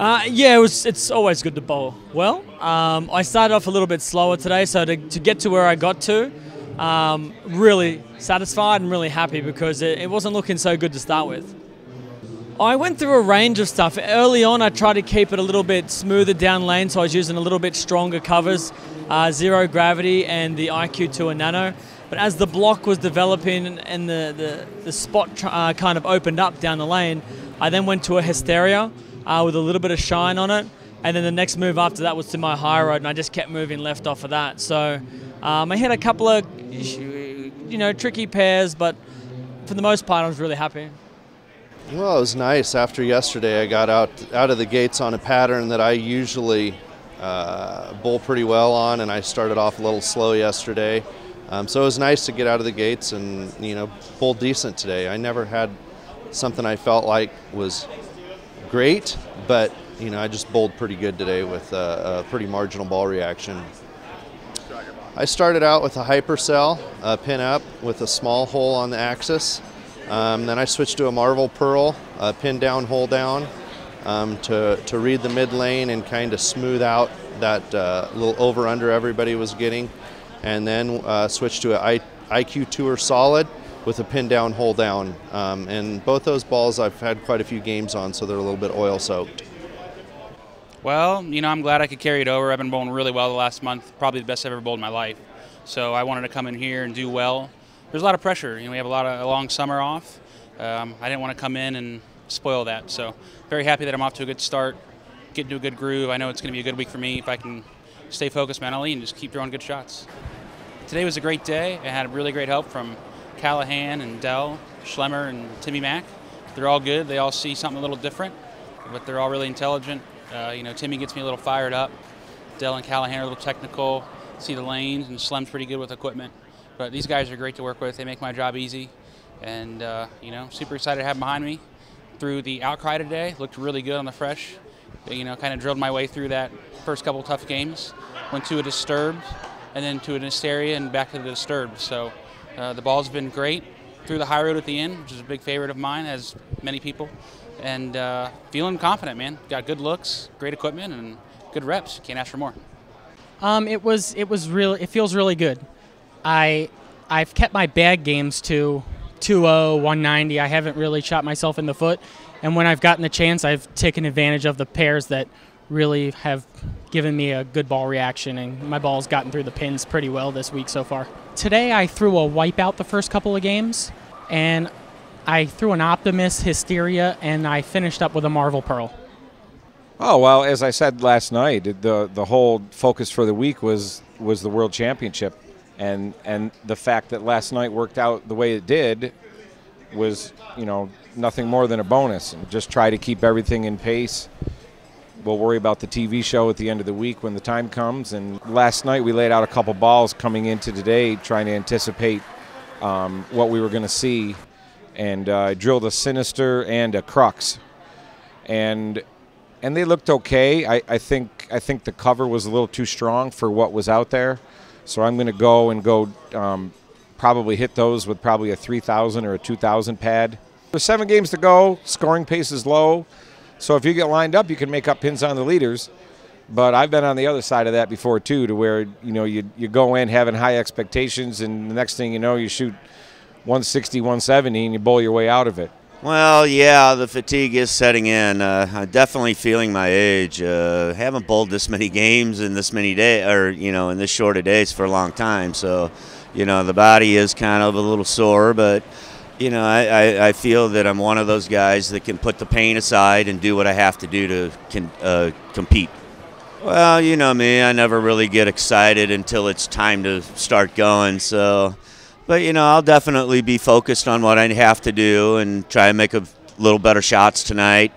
Yeah, it's always good to bowl well. I started off a little bit slower today, so to get to where I got to, really satisfied and really happy because it wasn't looking so good to start with. I went through a range of stuff. Early on, I tried to keep it a little bit smoother down lane, so I was using a little bit stronger covers, zero gravity and the IQ2 and Nano. But as the block was developing and the spot kind of opened up down the lane, I then went to a Hysteria with a little bit of shine on it. And then the next move after that was to my high road, and I just kept moving left off of that. So I hit a couple of, tricky pairs, but for the most part, I was really happy. Well, it was nice. After yesterday, I got out of the gates on a pattern that I usually bowl pretty well on, and I started off a little slow yesterday. So it was nice to get out of the gates and, bowl decent today. I never had something I felt like was great, but, I just bowled pretty good today with a pretty marginal ball reaction. I started out with a hypercell, pin up with a small hole on the axis. Then I switched to a Marvel Pearl, pin down, hole down, to read the mid lane and kind of smooth out that little over-under everybody was getting. And then switched to an IQ Tour solid with a pin down, hole down. And both those balls I've had quite a few games on, so they're a little bit oil soaked. Well, I'm glad I could carry it over. I've been bowling really well the last month, probably the best I've ever bowled in my life. So I wanted to come in here and do well. There's a lot of pressure. We have a long summer off. I didn't want to come in and spoil that. So very happy that I'm off to a good start, get into a good groove. I know it's going to be a good week for me if I can stay focused mentally and just keep throwing good shots. Today was a great day. I had really great help from Callahan and Dell, Schlemmer and Timmy Mack. They're all good. They all see something a little different, but they're all really intelligent. Timmy gets me a little fired up. Dell and Callahan are a little technical, see the lanes, and Schlem's pretty good with equipment. But these guys are great to work with. They make my job easy. And, super excited to have them behind me. Through the outcry today, looked really good on the fresh. Kind of drilled my way through that first couple tough games. Went to a disturbed, and then to an hysteria, and back to the disturbed. So the ball's been great. Through the high road at the end, which is a big favorite of mine, as many people. And feeling confident, man. Got good looks, great equipment, and good reps. Can't ask for more. It feels really good. I've kept my bad games to 2-0, 190. I haven't really shot myself in the foot. And when I've gotten the chance, I've taken advantage of the pairs that really have given me a good ball reaction, and my ball's gotten through the pins pretty well this week so far. Today I threw a wipeout the first couple of games, and I threw an Optimus, Hysteria, and I finished up with a Marvel Pearl. Oh, well, as I said last night, the whole focus for the week was the World Championship. And the fact that last night worked out the way it did was, nothing more than a bonus. And just try to keep everything in pace. We'll worry about the TV show at the end of the week when the time comes. And last night we laid out a couple balls coming into today, trying to anticipate what we were going to see. And I drilled a Sinister and a Crux. And they looked okay. I think the cover was a little too strong for what was out there. So I'm going to go probably hit those with probably a 3,000 or a 2,000 pad. There's 7 games to go. Scoring pace is low. So if you get lined up, you can make up pins on the leaders. But I've been on the other side of that before, too, to where, you go in having high expectations, and the next thing you know, you shoot 160, 170, and you bowl your way out of it. Well, yeah, the fatigue is setting in. I'm definitely feeling my age. Haven't bowled this many games in this many days, or in this short of days for a long time. So, the body is kind of a little sore, but I feel that I'm one of those guys that can put the pain aside and do what I have to do to compete. Well, you know me, I never really get excited until it's time to start going. So. But, I'll definitely be focused on what I have to do and try and make a little better shots tonight.